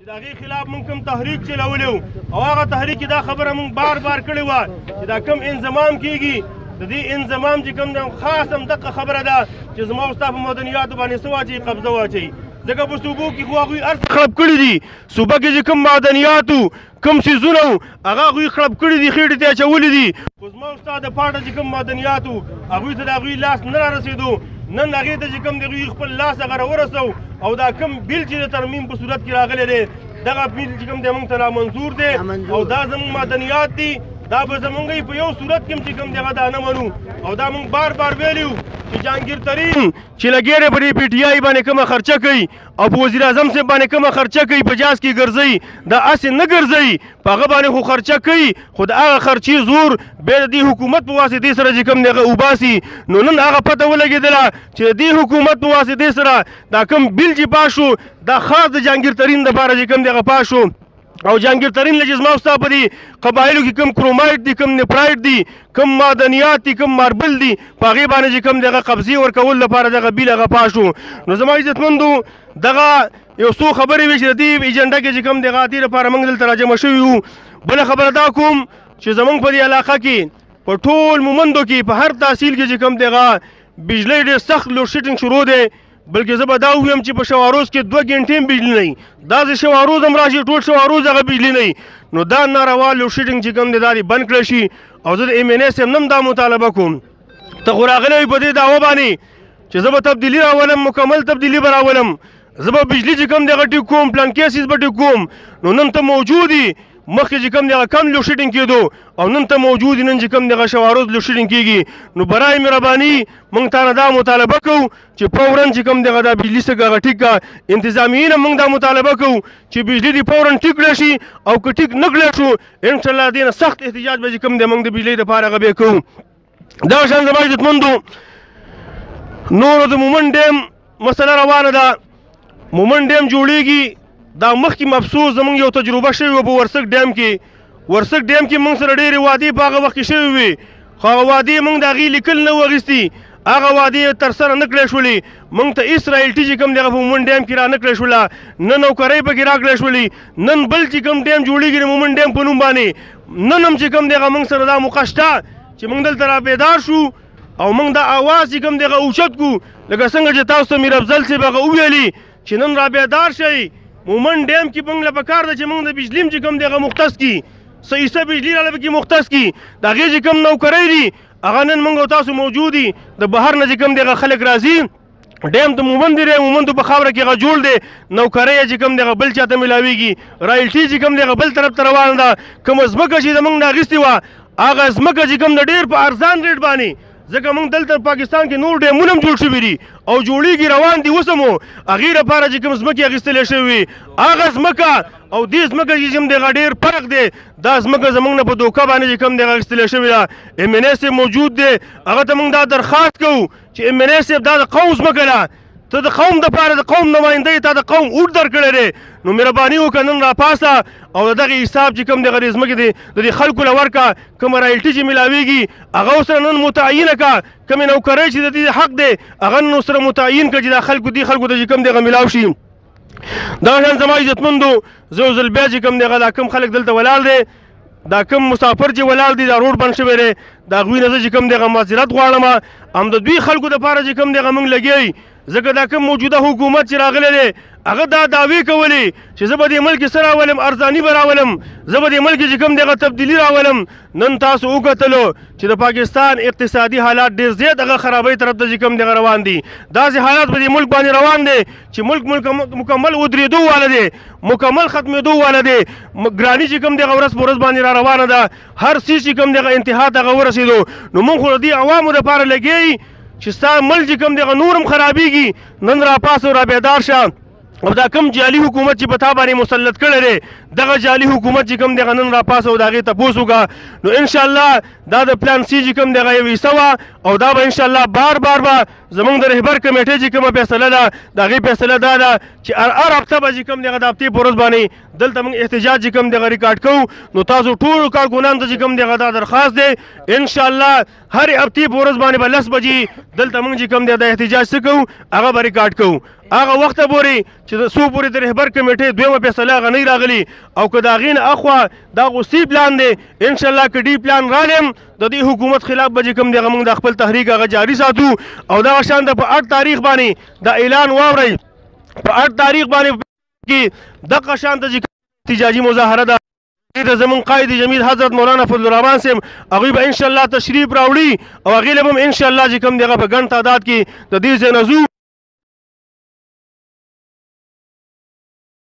د هغې خلاف موږ کوم تحریک چلولی و او هغه تحریک کې دا خبره موږ بار بار کړې وه چې دا کوم انضمام کېږي د دې انضمام چې کوم دی خاص هم دغه خبره ده چې زما او ستا په مدنیاتو باندې څه واچوي قبضه واچوي ځکه په صوبو کې خو هغوی هر څه خړپ کړي دي صوبه کې چې کوم معدنیاتو کوم څیزونه وو هغه هغوی خړپ کړي دي خېټې ته اچولي دي خو زما او ستا د پاټه چې کوم معدنیات وو هغوی ته د هغوی لاس نه رارسېدو نن هغې ته چې کوم دی هغوی خپل لاس هغه راورسو او دا کوم بیل چې د ترمیم په صورت کې راغلی دی دغه بیل چې کوم دی موږ ته نامنظور دی او دا زموږ معدنیات دي دا به زمونږ په یو صورت کې چې کوم دی هغه دا نه منو او دا موږ بار بار ویلي وو چې جهانګیر ترین چې لګېږي په دې پی ټي آی باندې کومه خرچه کوي او په وزیر اعظم صاحب باندې کومه خرچه کوي په جاز کې ګرځوي دا هسې نه ګرځوي په هغه باندې خو خرچه کوي خو د هغه خرچې زور بیا د دې حکومت په واسطې سره چې کوم دی هغه وباسي نو نن هغه پته ولګېدله چې د دې حکومت په واسطې سره دا کوم بیل چې پاس شو دا خاص د جهانګیر ترین دپاره چې کوم دی هغه پاس شو او جهانګیر ترین له چې زما او ستا په دې قبایلو کې کوم کرومایټ دي کوم نیپرایټ دي کوم معدنیات دي کوم ماربل دي په هغې باندې چې کوم دغه قبضې ورکول لپاره دغه بیل هغه پاس شو نو زما عزتمندو دغه یو څو خبرې وې چې د دې ایجنډه کې چې کوم دغه دې لپاره موږ دلته راجمع شوي وو بله خبره دا کوم چې زموږ په دې علاقه کې په ټول مومندو کې په هر تحصیل کې چې کوم دغه بجلی ډېر سخت لوډ شیډنګ شروع دی بلکې زه به دا ووایم چې په شواروز کې 2 ګنټې هم بجلي نه وي داسې شواروز هم راشي ټول شواروز هغه بجلي نه وي نو دا ناروا لوډ شیډنګ چې کوم دی دا دې بند کړی شي او زه د ایم این اے صاحب نه هم دا مطالبه کوم ته خو راغلی وي په دې دعوه باندې چې زه به تبدیلي راولم مکمل تبدیلي به راولم زه به بجلي چې کوم دی هغه ټیک کوم پلانکې سیز به ټیک کوم نو نن ته موجود یي مخکې چې کوم دی هغه کم لوډ شیډنګ کېدو او نن ته موجود نن چې کوم دی هغه شواروز لوډ شیډنګ کېږي نو برای مهرباني موږ تا نه دا مطالبه کوو چې فوراً چې کوم دی هغه دا بجلي څخه هغه ټیک کړه انتظامیین هم موږ دا مطالبه کوو چې بجلي دې فوراً ټیک کړی شي او که ټیک نه کړی شو انشاءالله دې نه سخت احتجاج به چې کوم دی موږ د بجلۍ دپاره هغه بیا کوو دغه شان زما عزتمندو نورو د مومند ډیم مسله روانه ده مومند ډیم جوړیږي دا مخکې مفسوس زموږ یو تجربه شوې وه په ورسک ډیم کې ورسک ډیم کې موږ سره ډېرې وعدې په هغه وخت کې شوې وې خو هغه وعدې موږ د هغې لیکل نه وو اخیستي هغه وعدې ترسره نه کړی شولې موږ ته هېڅ رایلټي چې کوم دی هغه په مومند ډیم کې را نه کړی شوله نه نوکرۍ پکې را کړی شولې نن بل چې کوم ډیم جوړېږي د مومند ډیم په نوم باندې نن هم چې کوم دی هغه موږ سره دا موقع شته چې موږ دلته را بیدار شو او موږ دا اواز چې کوم دی هغه اوچت کړو لکه څنګه چې تاسو ته میر افضل صاحب هغه وویلي چې نن را بیدار شئ مومند ډیم کې موږ له پکار ده چې موږ د بجلي هم چې کوم دی هغه مختص کړي څه حصه بجلي راله پکې مختص کړي د هغې چې کوم نوکرۍ دي هغه نن موږ او تاسو موجود دي د بهر نه چې کوم دی هغه خلک راځي ډیم د مومند دی مومندو په خاوره کې هغه جوړ دی نوکرۍ چې کوم دی هغه بل چاته میلاویږي رایلټي چې کوم دی هغه بل طرف ته روانه ده کومه ځمکه چې زموږ نه اخیستې وه هغه ځمکه چې کوم د ډېر په ارزان ریټ باندې ځکه موږ دلته پاکستان کې نور ډیمونه هم جوړ شوي دي او جوړېږي روان دي اوس هم هغې لپاره چې کوم ځمکې اخیستلی شوي وي هغه ځمکه او دې ځمکه چې کوم دی هغه ډېر فرق دی دا ځمکه زموږ نه په دوکه باندې چې کوم دی هغه اخیستلی شوې ده ایم این اے صاحب موجود دی هغه ته موږ دا درخواست کوو چې ایم این اے صاحب دا د قوم ځمکه ده ته د قوم دپاره د قوم نماینده یې تا د قوم اوټ درکړی دی نو مهرباني وکړه نن راپاسه او د دغې حساب چې کوم دی هغه دې ځمکې دی د دې خلکو له ورکړه کومه رایلټي چې میلاویږي هغه ورسره نن متعینه کړه کومې نوکرۍ چې د دې حق دی هغه نن ورسره متعین کړه چې دا خلکو دې خلکو ته چې کوم دی هغه میلاو شي دغه شان زما عزتمندو زه یو ځل بیا چې کوم دی هغه دا کوم خلک دلته ولاړ دی دا کوم مسافر چې ولاړ دي دا روډ بند شوی دی د هغوی نه زه چې کوم دی هغه معذرت غواړم هم د دوی خلکو دپاره چې کوم دی هغه موږ لګیایي ځکه دا کوم موجوده حکومت چې راغلی دی هغه دا دعوې کولې چې زه به دې ملک څه راولم ارزاني به راولم زه به دې ملک چې کوم دی هغه تبدیلي راولم نن تاسو وکتلو چې د پاکستان اقتصادي حالات ډېر زیات هغه خرابۍ طرف ته چې کوم دی هغه روان دي داسې حالات په دې ملک باندې روان دی چې ملک مکمل ودرېدو واله دی مکمل ختمېدو واله دی ګراني چې کوم دی هغه ورځ په ورځ باندې را روانه ده هر څیز چې کوم دی هغه انتها ته هغه ورسېدو نو موږ خو د دې عوامو دپاره لګیایي چې ستا ملک چې کوم دی هغه نور هم خرابېږي نن راپاسه را بیدار شه او دا کوم جعلي حکومت چې په تا باندې مسلط کړی دی دغه جعلي حکومت چې کوم دی هغه نن راپاسه او د هغې تپوس وکړه نو انشاءالله دا د پلان سی چې کوم دی هغه یو حصه وه او دا به انشاءالله بار بار به زموږ د رهبر کمیټۍ چې کومه فیصله ده د هغې فیصله دا ده چې هر هفته به چې کوم دی هغه د هفتې په ورځ باندې دلته موږ احتجاج چې کوم دی هغه ریکارډ کوو نو تاسو ټولو کارکونانو ته چې کوم دی هغه دا درخواست دی انشاءالله هرې هفتې په ورځ باندې به 10 بجې دلته موږ چې کوم دی د احتجاج څه کوو هغه به ریکارډ کوو هغه وخت پورې چې د څو پورې د رهبر کمیټې دویمه فیصله هغه نه راغلي او که د هغې نه اخوا دا خو سی پلان دی انشاءالله که ډي پلان رالیم د دې حکومت خلاف به چې کوم دی هغه موږ د خپل تحریک هغه جاري ساتو او دغه شان د په 8 تاریخ باندې د اعلان واورئ په 8 تاریخ باندې کې دغه شان د احتجاجي مظاهره ده د زمون قائد جميل حضرت مولانا فضل الرحمن صاحب هغوی به انشاءالله تشریف راوړي او هغې له به هم انشاءالله چې کوم دی هغه په ګڼ تعداد کې د دې ځای نه ځو